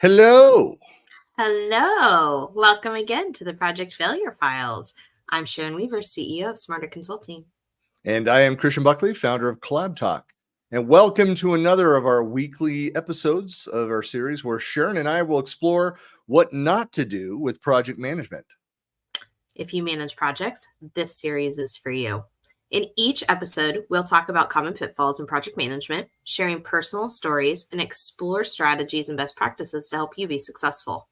Hello. Hello. Welcome again to the Project Failure Files. I'm Sharon Weaver, CEO of Smarter Consulting. And I am Christian Buckley, founder of Collab Talk. And welcome to another of our weekly episodes of our series where Sharon and I will explore what not to do with project management. If you manage projects, this series is for you. In each episode, we'll talk about common pitfalls in project management, sharing personal stories, and explore strategies and best practices to help you be successful.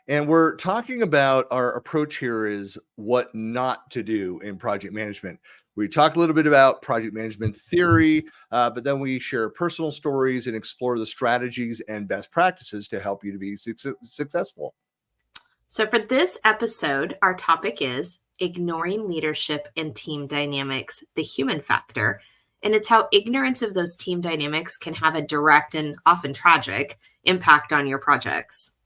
And we're talking about our approach here is what not to do in project management. We talk a little bit about project management theory, but then we share personal stories and explore the strategies and best practices to help you to be successful. So for this episode, our topic is ignoring leadership and team dynamics, the human factor. And it's how ignorance of those team dynamics can have a direct and often tragic impact on your projects.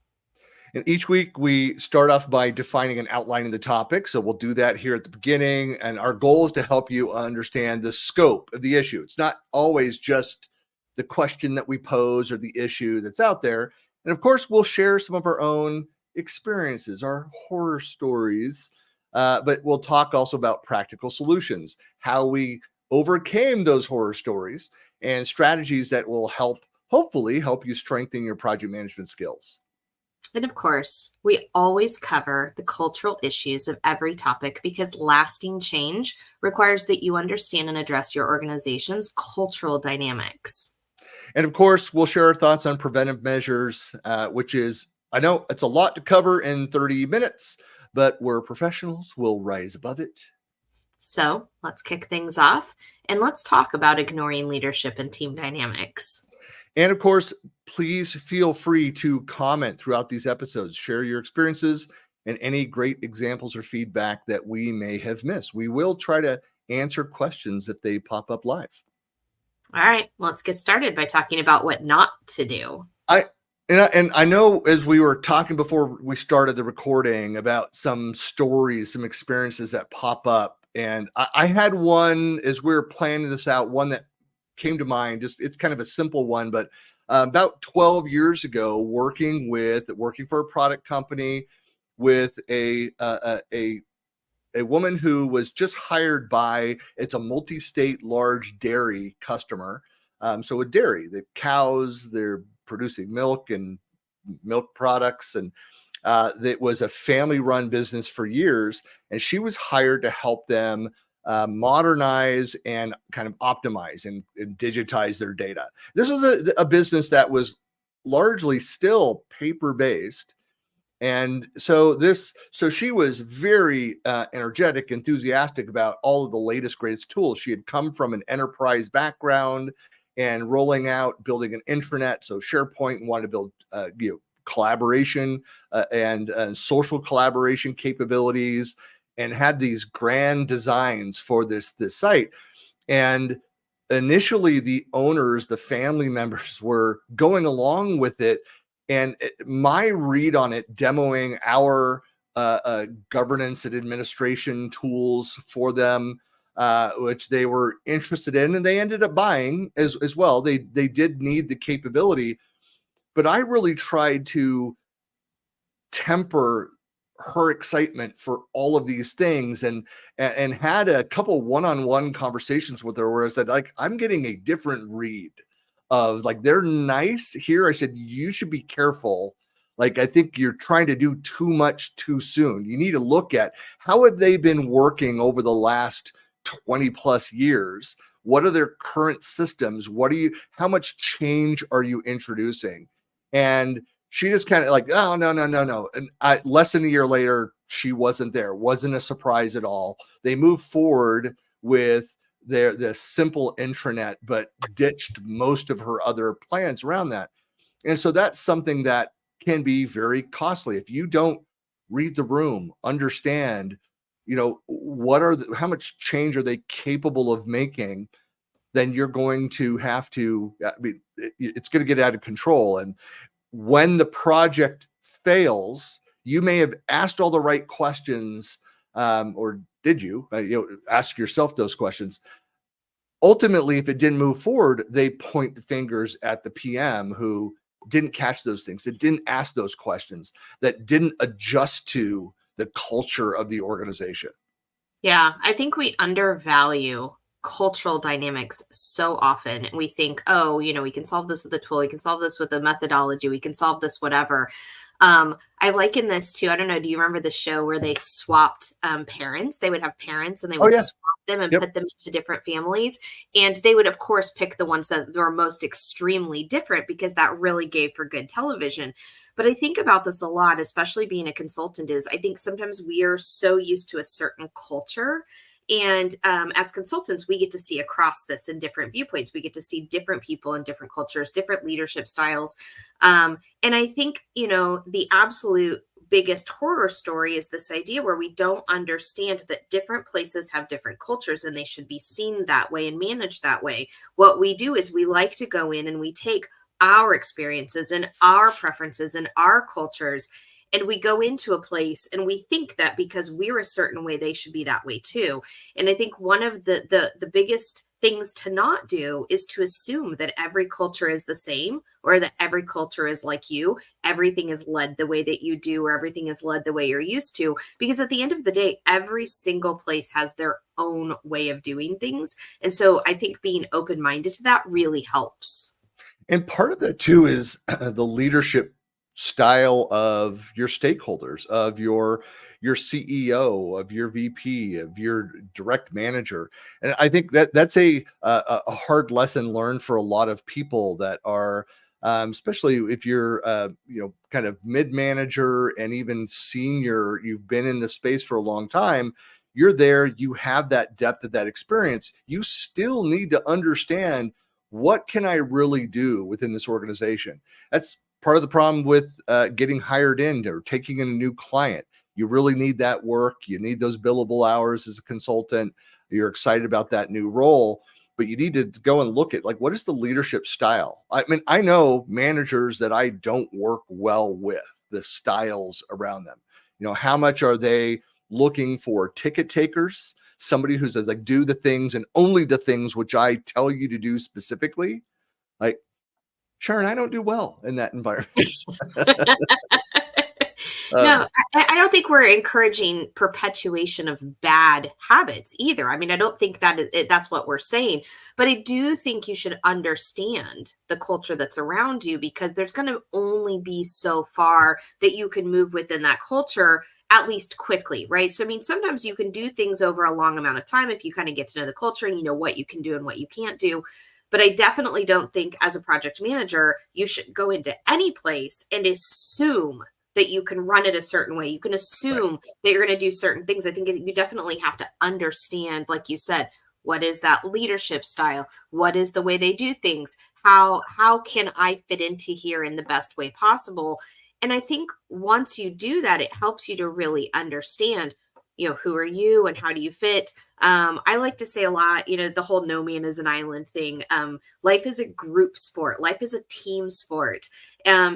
And each week we start off by defining and outlining the topic. So we'll do that here at the beginning. And our goal is to help you understand the scope of the issue. It's not always just the question that we pose or the issue that's out there. And of course, we'll share some of our own experiences, our horror stories, but we'll talk also about practical solutions, how we overcame those horror stories and strategies that will hopefully help you strengthen your project management skills. And of course, we always cover the cultural issues of every topic because lasting change requires that you understand and address your organization's cultural dynamics. And of course, we'll share our thoughts on preventive measures, which is, I know it's a lot to cover in 30 minutes, but we're professionals, we'll rise above it. So let's kick things off and let's talk about ignoring leadership and team dynamics. And of course, please feel free to comment throughout these episodes, share your experiences and any great examples or feedback that we may have missed. We will try to answer questions if they pop up live. All right, let's get started by talking about what not to do. And I know as we were talking before we started the recording about some stories, some experiences that pop up. And I had one as we were planning this out, one that came to mind. Just it's kind of a simple one, but about 12 years ago, working for a product company with a woman who was just hired by, it's a multi-state large dairy customer. So a dairy, the cows, they're producing milk and milk products, and it was a family-run business for years. And she was hired to help them modernize and kind of optimize and digitize their data. This was a business that was largely still paper-based. And so she was very energetic, enthusiastic about all of the latest, greatest tools. She had come from an enterprise background and rolling out, building an intranet. So SharePoint wanted to build, collaboration and social collaboration capabilities, and had these grand designs for this site. And initially, the owners, the family members, were going along with it. And my read on it, demoing our governance and administration tools for them, which they were interested in, and they ended up buying as well. They did need the capability, but I really tried to temper her excitement for all of these things and had a couple one-on-one conversations with her where I said, like, I'm getting a different read of, like, they're nice here. I said, you should be careful. Like, I think you're trying to do too much too soon. You need to look at how have they been working over the last 20 plus years? What are their current systems? How much change are you introducing? And she just kind of like, oh, no. And less than a year later, she wasn't there. Wasn't a surprise at all. They moved forward with the simple intranet, but ditched most of her other plans around that. And so that's something that can be very costly if you don't read the room, understand, how much change are they capable of making. Then you're going to have to, it's going to get out of control. And when the project fails, you may have asked all the right questions, or did you? Ask yourself those questions. Ultimately, if it didn't move forward, they point the fingers at the PM who didn't catch those things, that didn't ask those questions, that didn't adjust to the culture of the organization. Yeah, I think we undervalue cultural dynamics so often. We think, oh, we can solve this with a tool, we can solve this with a methodology, we can solve this whatever. I liken this to, I don't know, do you remember the show where they swapped parents? They would have parents and they would swap them and put them into different families. And they would, of course, pick the ones that were most extremely different because that really gave for good television. But I think about this a lot, especially being a consultant, is I think sometimes we are so used to a certain culture. And as consultants, we get to see across this in different viewpoints. We get to see different people in different cultures, different leadership styles. And I think, the absolute biggest horror story is this idea where we don't understand that different places have different cultures and they should be seen that way and managed that way. What we do is we like to go in and we take our experiences and our preferences and our cultures, and we go into a place and we think that because we're a certain way, they should be that way too. And I think one of the biggest things to not do is to assume that every culture is the same, or that every culture is like you, everything is led the way that you do, or everything is led the way you're used to. Because at the end of the day, every single place has their own way of doing things. And so I think being open-minded to that really helps. And part of that too is the leadership style of your stakeholders, of your CEO, of your VP, of your direct manager. And I think that that's a hard lesson learned for a lot of people that are, especially if you're, kind of mid-manager and even senior, you've been in the space for a long time. You're there, you have that depth of that experience. You still need to understand, what can I really do within this organization? That's part of the problem with getting hired in or taking in a new client. You really need that work. You need those billable hours as a consultant. You're excited about that new role, but you need to go and look at, like, what is the leadership style? I mean, I know managers that I don't work well with, the styles around them. How much are they looking for ticket takers? Somebody who says, like, do the things and only the things which I tell you to do specifically. Like, Sharon, I don't do well in that environment. No, I don't think we're encouraging perpetuation of bad habits either. I mean, I don't think that's what we're saying, but I do think you should understand the culture that's around you, because there's going to only be so far that you can move within that culture, at least quickly, right? So, I mean, sometimes you can do things over a long amount of time if you kind of get to know the culture and you know what you can do and what you can't do. But I definitely don't think as a project manager, you should go into any place and assume that you can run it a certain way. You can assume that you're going to do certain things. I think you definitely have to understand, like you said, what is that leadership style? What is the way they do things? How can I fit into here in the best way possible? And I think once you do that, it helps you to really understand, who are you and how do you fit? I like to say a lot, the whole no man is an island thing. Life is a group sport. Life is a team sport.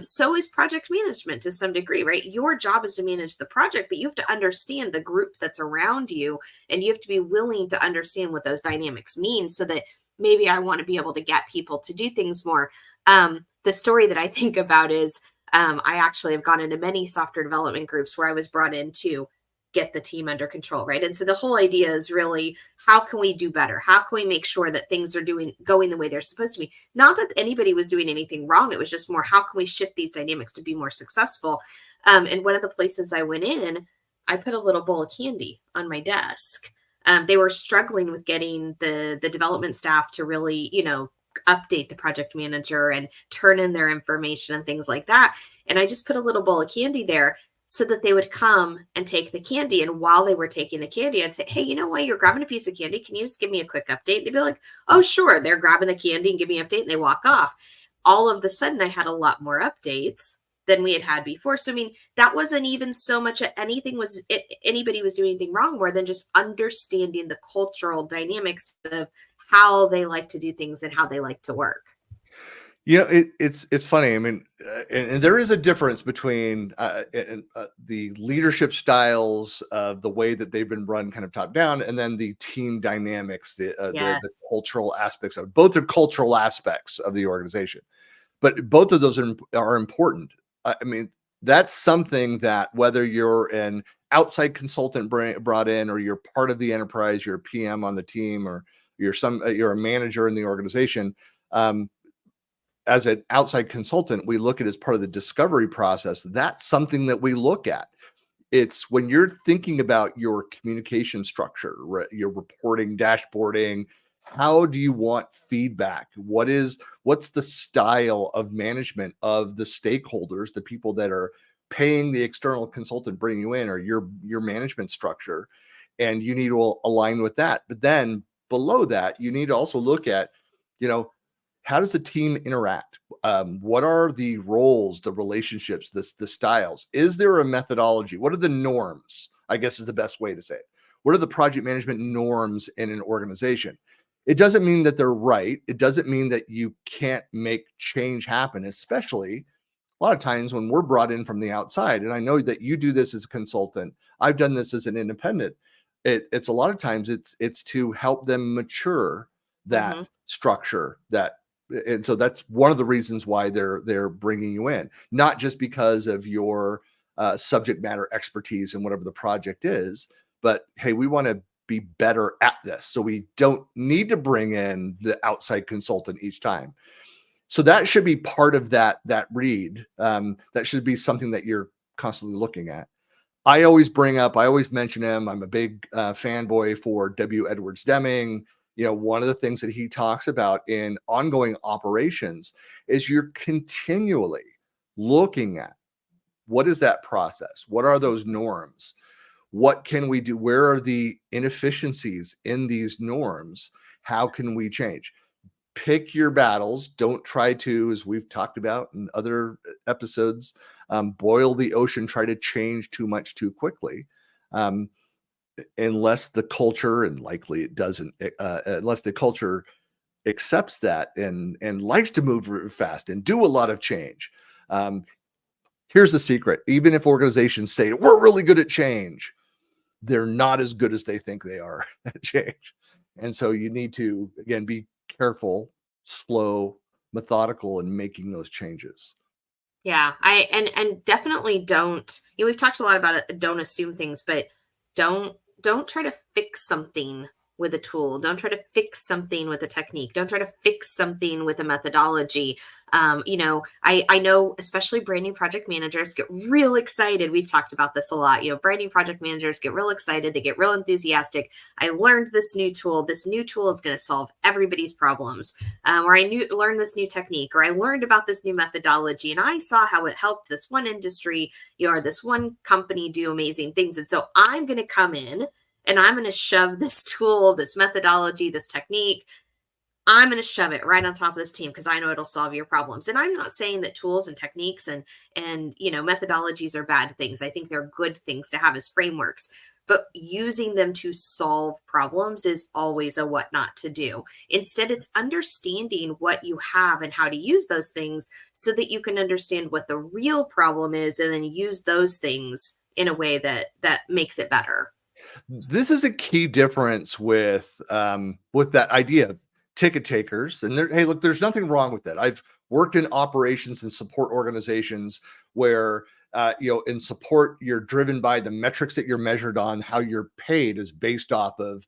So is project management to some degree, right? Your job is to manage the project, but you have to understand the group that's around you, and you have to be willing to understand what those dynamics mean, so that maybe I want to be able to get people to do things more. The story that I think about is, I actually have gone into many software development groups where I was brought in to get the team under control, right? And so the whole idea is really, how can we do better? How can we make sure that things are going the way they're supposed to be? Not that anybody was doing anything wrong. It was just more, how can we shift these dynamics to be more successful? And one of the places I went in, I put a little bowl of candy on my desk. They were struggling with getting the development staff to really, update the project manager and turn in their information and things like that. And I just put a little bowl of candy there so that they would come and take the candy. And while they were taking the candy, I'd say, hey, while you're grabbing a piece of candy, can you just give me a quick update? They'd be like, oh, sure. They're grabbing the candy and give me an update, and they walk off. All of a sudden, I had a lot more updates than we had before. So, I mean, that wasn't even so much that anybody was doing anything wrong, more than just understanding the cultural dynamics of how they like to do things and how they like to work. It's funny. I mean, and there is a difference between the leadership styles of the way that they've been run kind of top down, and then the team dynamics, the cultural aspects of both. Are cultural aspects of the organization. But both of those are important. I mean, that's something that whether you're an outside consultant brought in, or you're part of the enterprise, you're a PM on the team, or you're a manager in the organization. As an outside consultant, we look at as part of the discovery process. That's something that we look at. It's when you're thinking about your communication structure, your reporting, dashboarding, how do you want feedback? What's the style of management of the stakeholders, the people that are paying the external consultant bringing you in, or your management structure, and you need to align with that. But then below that, you need to also look at, how does the team interact? What are the roles, the relationships, the styles? Is there a methodology? What are the norms? I guess is the best way to say it. What are the project management norms in an organization? It doesn't mean that they're right. It doesn't mean that you can't make change happen, especially a lot of times when we're brought in from the outside. And I know that you do this as a consultant. I've done this as an independent. It's a lot of times it's to help them mature that structure, and so that's one of the reasons why they're bringing you in, not just because of your subject matter expertise and whatever the project is, but hey, we want to be better at this, so we don't need to bring in the outside consultant each time. So that should be part of that read. That should be something that you're constantly looking at. I always mention him. I'm a big fanboy for W. Edwards Deming. One of the things that he talks about in ongoing operations is you're continually looking at what is that process? What are those norms? What can we do? Where are the inefficiencies in these norms? How can we change? Pick your battles. Don't try to, as we've talked about in other episodes, boil the ocean, try to change too much too quickly. Unless the culture, and likely it doesn't, unless the culture accepts that and likes to move fast and do a lot of change. Here's the secret. Even if organizations say we're really good at change, they're not as good as they think they are at change. And so you need to, again, be careful, slow, methodical in making those changes. Yeah, and definitely don't. We've talked a lot about it. Don't assume things, but don't try to fix something with a tool. Don't try to fix something with a technique. Don't try to fix something with a methodology. I know especially brand new project managers get real excited. We've talked about this a lot. Brand new project managers get real excited. They get real enthusiastic. I learned this new tool. This new tool is going to solve everybody's problems. Or I learned this new technique, or I learned about this new methodology, and I saw how it helped this one industry, or this one company do amazing things. And so I'm going to come in and I'm going to shove this tool, this methodology, this technique, I'm going to shove it right on top of this team because I know it'll solve your problems. And I'm not saying that tools and techniques and methodologies are bad things. I think they're good things to have as frameworks, but using them to solve problems is always a what not to do. Instead, it's understanding what you have and how to use those things so that you can understand what the real problem is and then use those things in a way that makes it better. This is a key difference with that idea of ticket takers. And hey, look, there's nothing wrong with that. I've worked in operations and support organizations where in support, you're driven by the metrics that you're measured on. How you're paid is based off of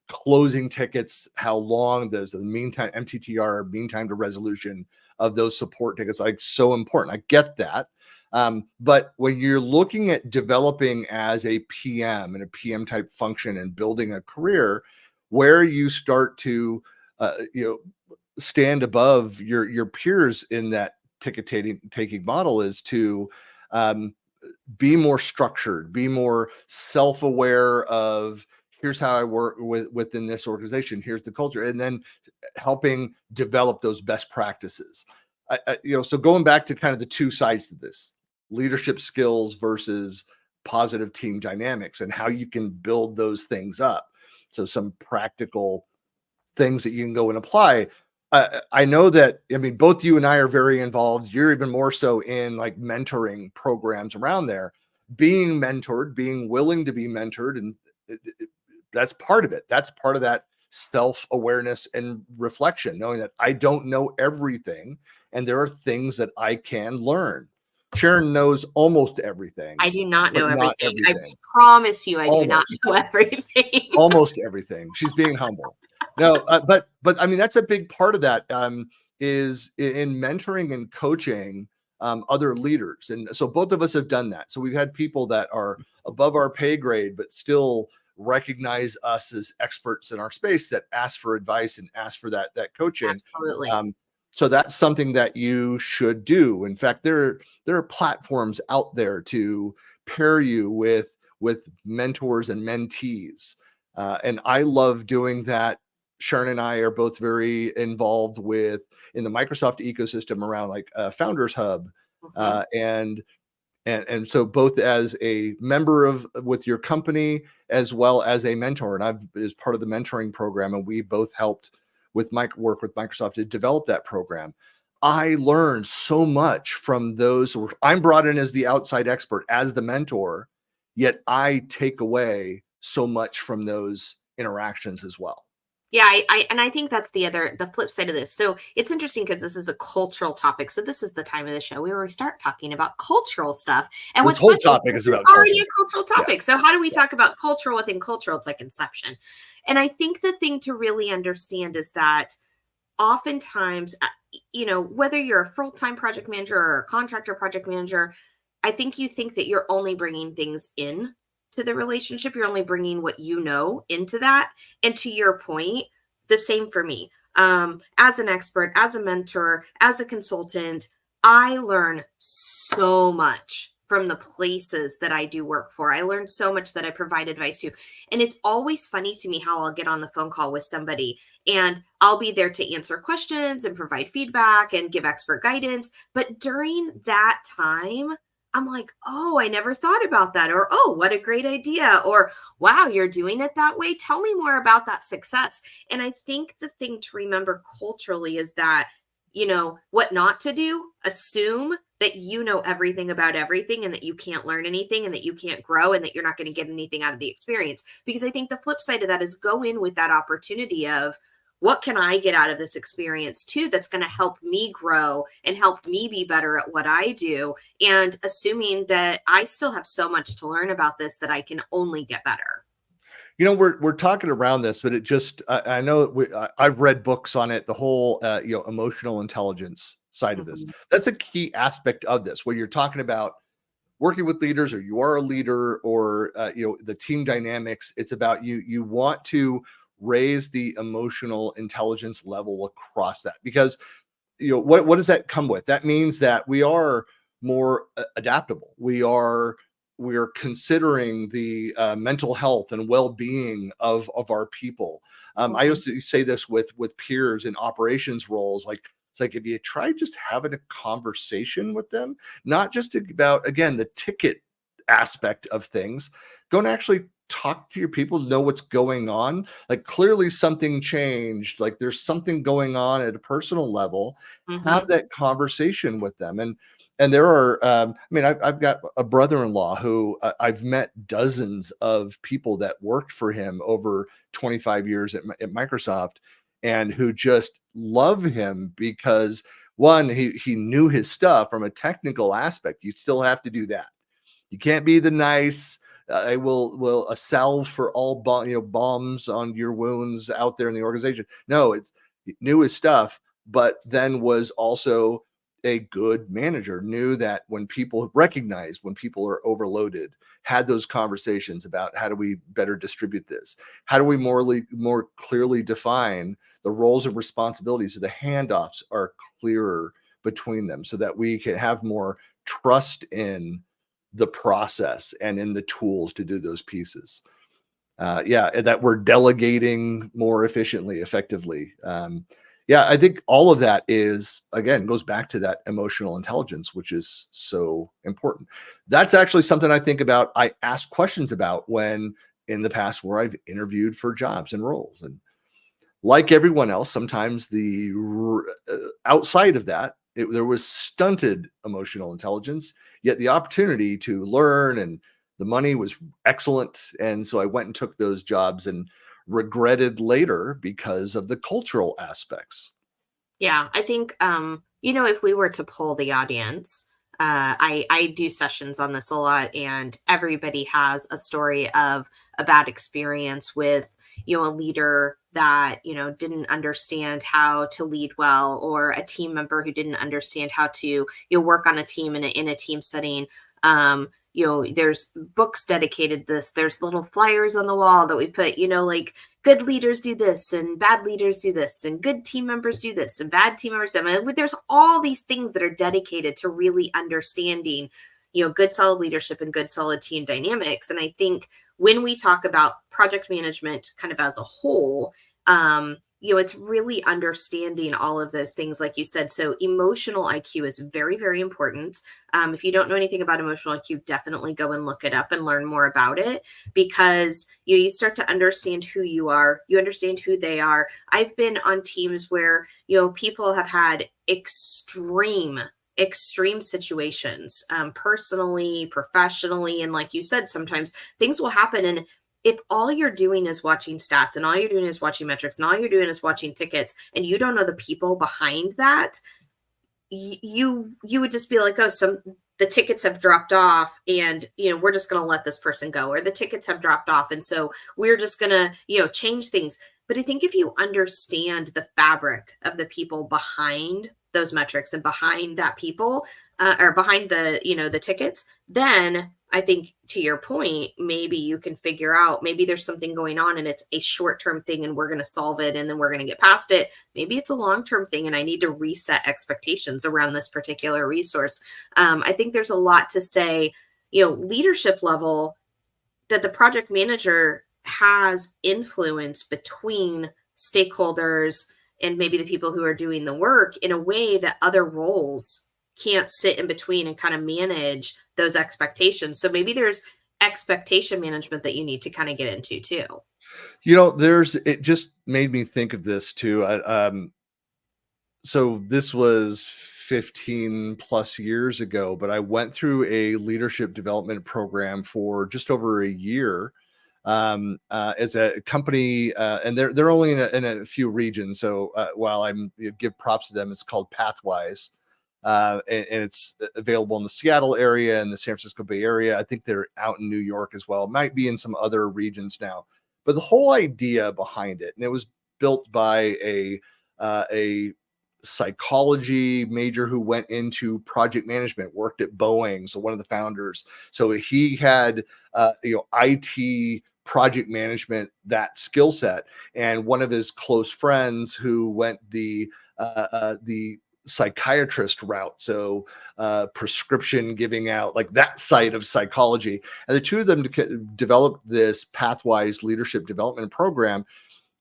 closing tickets, how long does the meantime MTTR, mean time to resolution of those support tickets, like so important. I get that. But when you're looking at developing as a PM and a PM type function and building a career, where you start to stand above your peers in that ticket taking model is to be more structured, be more self-aware of here's how I work within this organization, here's the culture, and then helping develop those best practices. So going back to kind of the two sides to this, leadership skills versus positive team dynamics and how you can build those things up. So some practical things that you can go and apply. I know that, both you and I are very involved. You're even more so in like mentoring programs around there, being mentored, being willing to be mentored. And that's part of it. That's part of that self-awareness and reflection, knowing that I don't know everything and there are things that I can learn. Sharon knows almost everything, I do not know but not everything. I everything. promise you, I do not Almost. know everything. Almost everything. She's being humble. No, but I mean, that's a big part of that, is in mentoring and coaching other leaders. And so both of us have done that. So we've had people that are above our pay grade, but still recognize us as experts in our space, that ask for advice and ask for that coaching. Absolutely. So that's something that you should do. In fact, there are platforms out there to pair you with mentors and mentees. And I love doing that. Sharon and I are both very involved in the Microsoft ecosystem around like Founders Hub, Mhm. and so both as a member with your company as well as a mentor, and I've as part of the mentoring program, and we both helped with my work with Microsoft to develop that program. I learned so much from those. I'm brought in as the outside expert, as the mentor, yet I take away so much from those interactions as well. Yeah, I think that's the flip side of this. So it's interesting because this is a cultural topic. So this is the time of the show where we start talking about cultural stuff. And This what's whole funny is topic this is is about already culture. a cultural Yeah. topic. So how do we talk about cultural within cultural? It's like Inception. And I think the thing to really understand is that oftentimes, whether you're a full-time project manager or a contractor project manager, I think you think that you're only bringing things in to the relationship. You're only bringing what you know into that. And to your point, the same for me. As an expert, as a mentor, as a consultant, I learn so much from the places that I do work for. I learned so much that I provide advice to. And it's always funny to me how I'll get on the phone call with somebody and I'll be there to answer questions and provide feedback and give expert guidance. But during that time, I'm like, oh, I never thought about that. Or, oh, what a great idea. Or, wow, you're doing it that way. Tell me more about that success. And I think the thing to remember culturally is that, what not to do, assume that you know everything about everything and that you can't learn anything and that you can't grow and that you're not going to get anything out of the experience. Because I think the flip side of that is go in with that opportunity of, what can I get out of this experience too that's going to help me grow and help me be better at what I do? And assuming that I still have so much to learn about this that I can only get better. We're talking around this, but I know I've read books on it, the whole emotional intelligence side of this. Mhm. That's a key aspect of this, where you're talking about working with leaders, or you are a leader, or the team dynamics. It's about you want to raise the emotional intelligence level across that, because what does that come with? That means that we are more adaptable. We are considering the mental health and well-being of our people. I Mhm. used to say this with peers in operations roles, like it's like, if you try just having a conversation with them, not just about, again, the ticket aspect of things, go and actually talk to your people, know what's going on. Like, clearly something changed, like there's something going on at a personal level. Have Mhm. that conversation with them. And there are, I've got a brother-in-law who I've met dozens of people that worked for him over 25 years at Microsoft, and who just love him because, one, he knew his stuff from a technical aspect. You still have to do that. You can't be the nice, I will a salve for all bombs on your wounds out there in the organization. No, it's, he knew his stuff, but then was also a good manager, knew that when people recognized when people are overloaded, had those conversations about, how do we better distribute this? How do we more clearly define the roles and responsibilities, so the handoffs are clearer between them, so that we can have more trust in the process and in the tools to do those pieces. And that we're delegating more efficiently, effectively. I think all of that is, again, goes back to that emotional intelligence, which is so important. That's actually something I think about. I ask questions about when, in the past, where I've interviewed for jobs and roles. And like everyone else, sometimes outside of that, there was stunted emotional intelligence, yet the opportunity to learn and the money was excellent. And so I went and took those jobs and regretted later because of the cultural aspects. Yeah, I think if we were to poll the audience, I do sessions on this a lot, and everybody has a story of a bad experience with a leader that didn't understand how to lead well, or a team member who didn't understand how to work on a team in a team setting. There's books dedicated to this. There's little flyers on the wall that we put, like, good leaders do this and bad leaders do this, and good team members do this and bad team members. I mean, there's all these things that are dedicated to really understanding, good solid leadership and good solid team dynamics. And I think when we talk about project management kind of as a whole, it's really understanding all of those things, like you said. So emotional IQ is very, very important. If you don't know anything about emotional IQ, definitely go and look it up and learn more about it, because you start to understand who you are, you understand who they are. I've been on teams where, people have had extreme situations, personally, professionally. And like you said, sometimes things will happen. And if all you're doing is watching stats, and all you're doing is watching metrics, and all you're doing is watching tickets, and you don't know the people behind that, you would just be like, oh, the tickets have dropped off, and we're just going to let this person go, or the tickets have dropped off, and so we're just going to change things. But I think if you understand the fabric of the people behind those metrics and behind that people, or behind the tickets, then I think, to your point, maybe you can figure out, maybe there's something going on and it's a short-term thing and we're going to solve it and then we're going to get past it. Maybe it's a long-term thing and I need to reset expectations around this particular resource. I think there's a lot to say, leadership level, that the project manager has influence between stakeholders and maybe the people who are doing the work in a way that other roles can't sit in between and kind of manage those expectations. So maybe there's expectation management that you need to kind of get into too. It just made me think of this too. So this was 15 plus years ago, but I went through a leadership development program for just over a year, as a company, and they're only in a few regions. So while I'm give props to them, it's called Pathwise. And it's available in the Seattle area and the San Francisco Bay Area. I think they're out in New York as well. It might be in some other regions now. But the whole idea behind it, and it was built by a psychology major who went into project management, worked at Boeing, so one of the founders. So he had IT project management, that skill set, and one of his close friends who went the psychiatrist route, so prescription giving out, like that side of psychology, and the two of them developed this Pathwise leadership development program.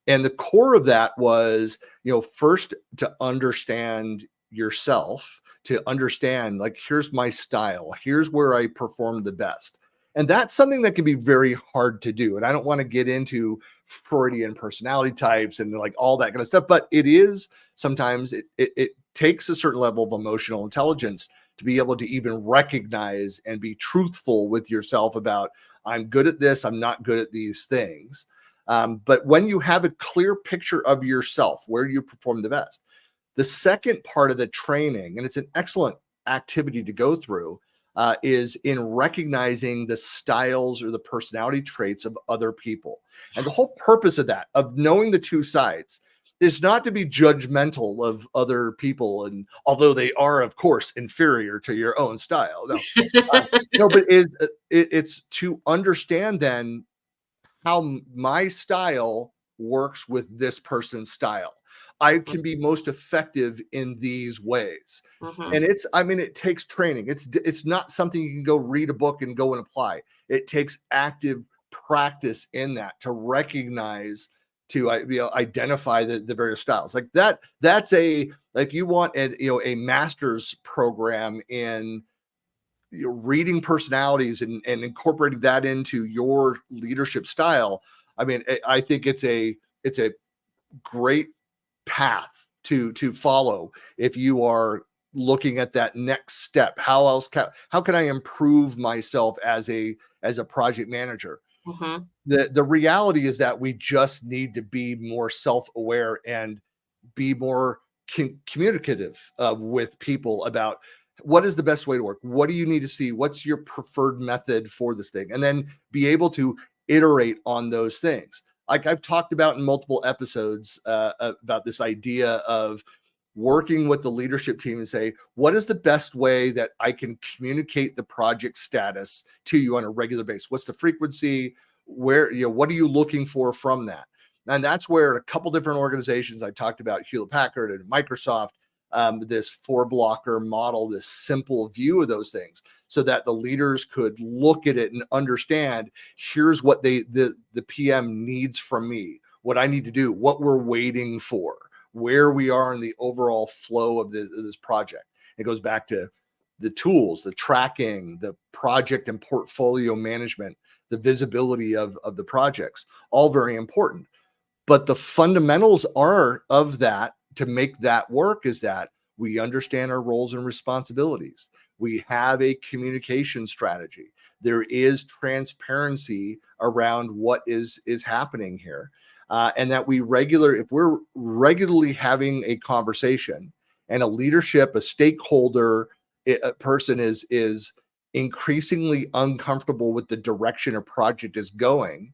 And the core of that was, first to understand yourself, to understand, like, here's my style, here's where I perform the best. And that's something that can be very hard to do. And I don't want to get into Freudian personality types and like all that kind of stuff, but it is sometimes it takes a certain level of emotional intelligence to be able to even recognize and be truthful with yourself about, I'm good at this, I'm not good at these things. But when you have a clear picture of yourself, where you perform the best, the second part of the training, and it's an excellent activity to go through, is in recognizing the styles or the personality traits of other people. And the whole purpose of that, of knowing the two sides, is not to be judgmental of other people. And although they are, of course, inferior to your own style, no, but it's to understand then how my style works with this person's style. I can be most effective in these ways. Mm-hmm. And it takes training. It's not something you can go read a book and go and apply. It takes active practice in that to recognize, to identify the various styles. Like that's if you want a master's program in reading personalities and incorporating that into your leadership style. I think it's a great path to follow if you are looking at that next step. How can I improve myself as a project manager? Mm-hmm. The reality is that we just need to be more self-aware and be more communicative with people about what is the best way to work. What do you need to see? What's your preferred method for this thing? And then be able to iterate on those things. Like I've talked about in multiple episodes about this idea of working with the leadership team and say, what is the best way that I can communicate the project status to you on a regular basis? What's the frequency? Where, what are you looking for from that? And that's where a couple different organizations, I talked about Hewlett Packard and Microsoft, this 4-blocker model, this simple view of those things, so that the leaders could look at it and understand, here's what the PM needs from me, what I need to do, what we're waiting for, where we are in the overall flow of this project. It goes back to the tools, the tracking, the project and portfolio management, the visibility of the projects, all very important. But the fundamentals are of that, to make that work, is that we understand our roles and responsibilities. We have a communication strategy. There is transparency around what is happening here. And that if we're regularly having a conversation, and a leadership, a stakeholder, a person is increasingly uncomfortable with the direction a project is going,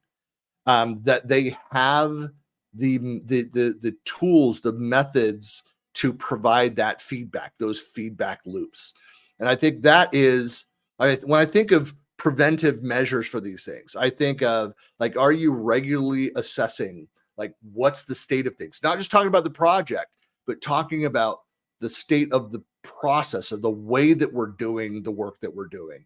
that they have the tools, the methods to provide that feedback, those feedback loops. And I think that is, when I think of preventive measures for these things, I think of, like, are you regularly assessing, like, what's the state of things? Not just talking about the project, but talking about the state of the process, of the way that we're doing the work that we're doing.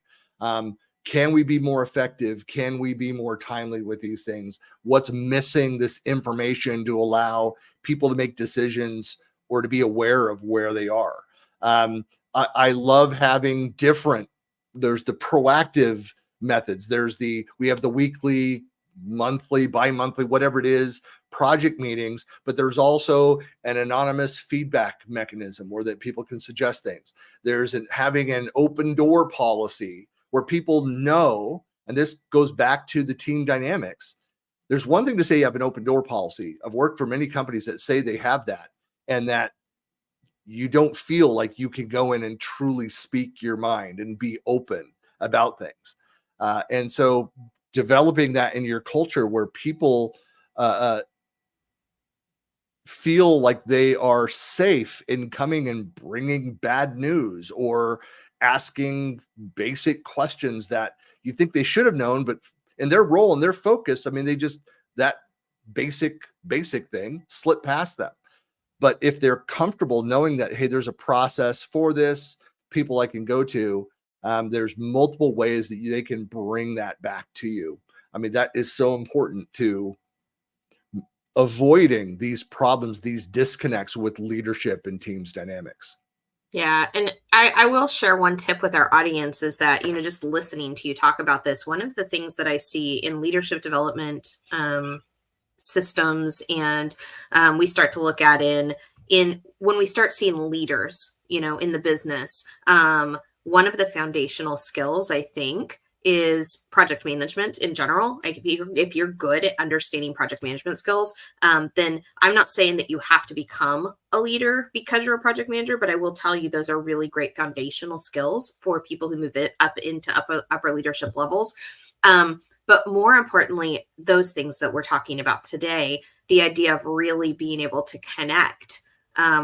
Can we be more effective? Can we be more timely with these things? What's missing this information to allow people to make decisions or to be aware of where they are? I love having there's the proactive methods. We have the weekly, monthly, bi-monthly, whatever it is, project meetings, but there's also an anonymous feedback mechanism where that people can suggest things. There's having an open door policy where people know, and this goes back to the team dynamics. There's one thing to say you have an open door policy. I've worked for many companies that say they have that, and that you don't feel like you can go in and truly speak your mind and be open about things. And so developing that in your culture where people feel like they are safe in coming and bringing bad news or asking basic questions that you think they should have known, but in their role and their focus, I mean, that basic thing slipped past them. But if they're comfortable knowing that, hey, there's a process for this, people I can go to, there's multiple ways that they can bring that back to you. I mean, that is so important to avoiding these problems, these disconnects with leadership and teams dynamics. Yeah. And I will share one tip with our audience is that, just listening to you talk about this, one of the things that I see in leadership development systems, and we start to look at in when we start seeing leaders, in the business, one of the foundational skills, I think, is project management in general. Like if you're good at understanding project management skills, then I'm not saying that you have to become a leader because you're a project manager, but I will tell you those are really great foundational skills for people who move it up into upper leadership levels. But more importantly, those things that we're talking about today, the idea of really being able to connect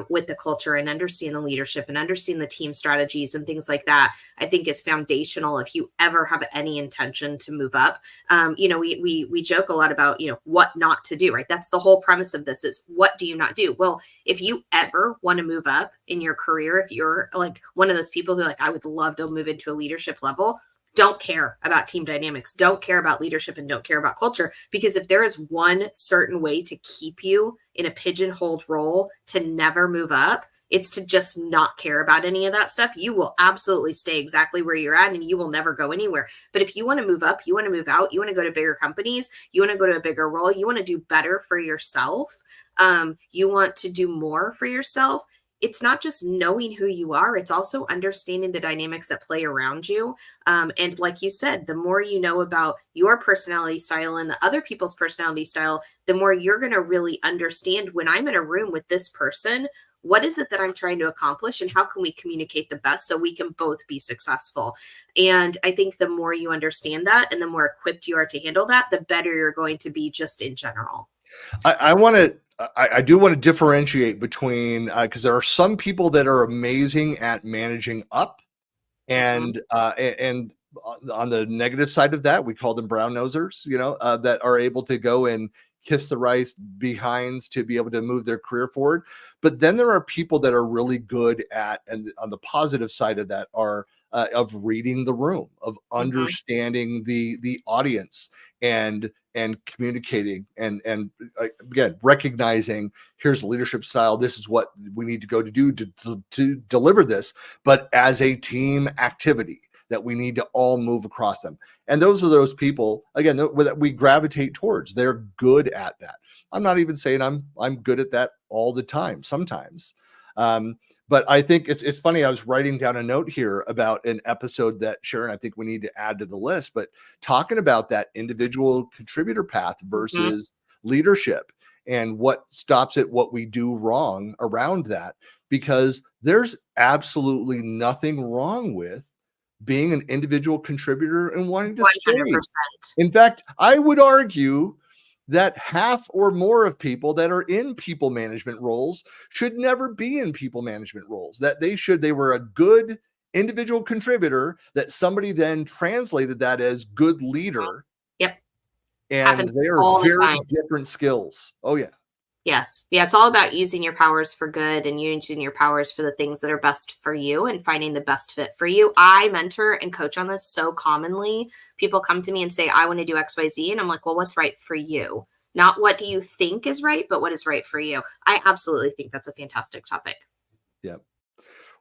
with the culture and understand the leadership and understand the team strategies and things like that, I think is foundational if you ever have any intention to move up. We joke a lot about, what not to do, right? That's the whole premise of this is, what do you not do? Well, if you ever want to move up in your career, if you're like one of those people who I would love to move into a leadership level, don't care about team dynamics, don't care about leadership, and don't care about culture. Because if there is one certain way to keep you in a pigeonholed role to never move up, it's to just not care about any of that stuff. You will absolutely stay exactly where you're at and you will never go anywhere. But if you want to move up, you want to move out, you want to go to bigger companies, you want to go to a bigger role, you want to do better for yourself, you want to do more for yourself, it's not just knowing who you are, it's also understanding the dynamics that play around you. And like you said, the more you know about your personality style and the other people's personality style, the more you're going to really understand, when I'm in a room with this person, what is it that I'm trying to accomplish, and how can we communicate the best so we can both be successful? And I think the more you understand that and the more equipped you are to handle that, the better you're going to be just in general. I do want to differentiate between, because there are some people that are amazing at managing up, and on the negative side of that, we call them brown nosers, that are able to go and kiss the rice behinds to be able to move their career forward. But then there are people that are really good at, and on the positive side of that, are of reading the room, of understanding the audience, and communicating, and again, recognizing, here's the leadership style, this is what we need to go to do to deliver this, but as a team activity that we need to all move across them. And those are those people, again, that we gravitate towards. They're good at that. I'm not even saying I'm good at that all the time, sometimes. But I think it's funny. I was writing down a note here about an episode that, Sharon, I think we need to add to the list, but talking about that individual contributor path versus leadership, and what stops it, what we do wrong around that, because there's absolutely nothing wrong with being an individual contributor and wanting to 100%. stay. In fact, I would argue that half or more of people that are in people management roles should never be in people management roles, that they were a good individual contributor, that somebody then translated that as good leader. Yep. And Happens they are all the very time. different skills. Oh yeah. Yes. Yeah. It's all about using your powers for good and using your powers for the things that are best for you and finding the best fit for you. I mentor and coach on this so commonly. People come to me and say, I want to do XYZ. And I'm like, well, what's right for you? Not what do you think is right, but what is right for you? I absolutely think that's a fantastic topic. Yeah.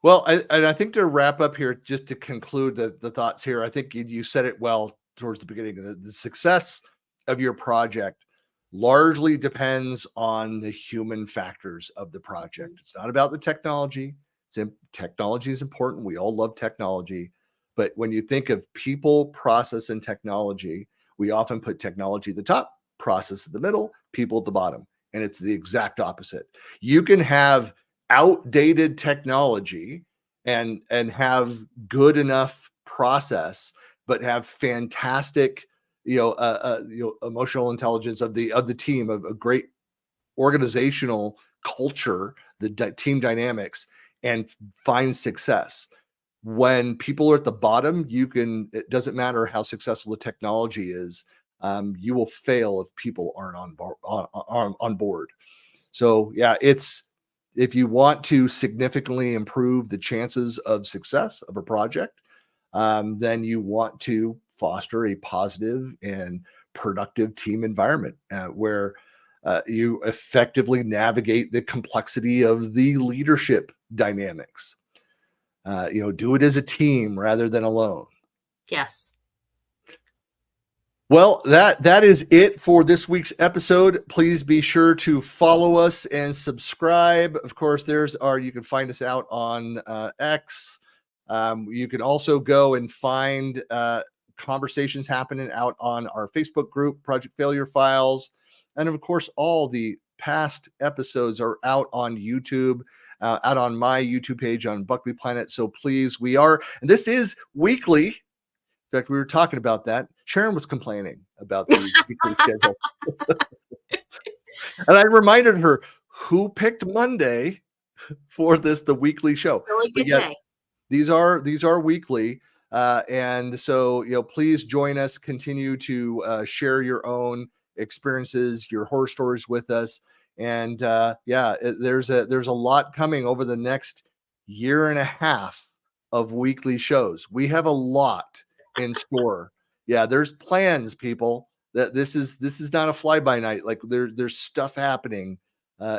Well, I think to wrap up here, just to conclude the thoughts here, I think you said it well towards the beginning. The success of your project largely depends on the human factors of the project. It's not about the technology. Technology is important. We all love technology. But when you think of people, process, and technology, we often put technology at the top, process at the middle, people at the bottom. And it's the exact opposite. You can have outdated technology and have good enough process, but have fantastic emotional intelligence of the team, of a great organizational culture, the team dynamics, and find success. When people are at the bottom, it doesn't matter how successful the technology is, you will fail if people aren't on board. So yeah, if you want to significantly improve the chances of success of a project, then you want to foster a positive and productive team environment, where you effectively navigate the complexity of the leadership dynamics. Do it as a team rather than alone. Yes. Well, that is it for this week's episode. Please be sure to follow us and subscribe. Of course, you can find us out on X. You can also go and find conversations happening out on our Facebook group, Project Failure Files. And of course, all the past episodes are out on YouTube, out on my YouTube page on Buckley Planet. So please, and this is weekly. In fact, we were talking about that. Sharon was complaining about the weekly schedule. And I reminded her, who picked Monday for the weekly show? Really good day. These are weekly. And so, please join us, continue to share your own experiences, your horror stories with us. And there's a lot coming over the next year and a half of weekly shows. We have a lot in store. Yeah, there's plans, people. That this is not a fly by night. Like there's stuff happening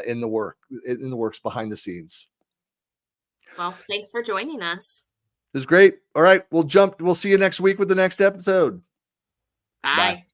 in the works behind the scenes. Well, thanks for joining us. This is great. All right, we'll see you next week with the next episode. Bye.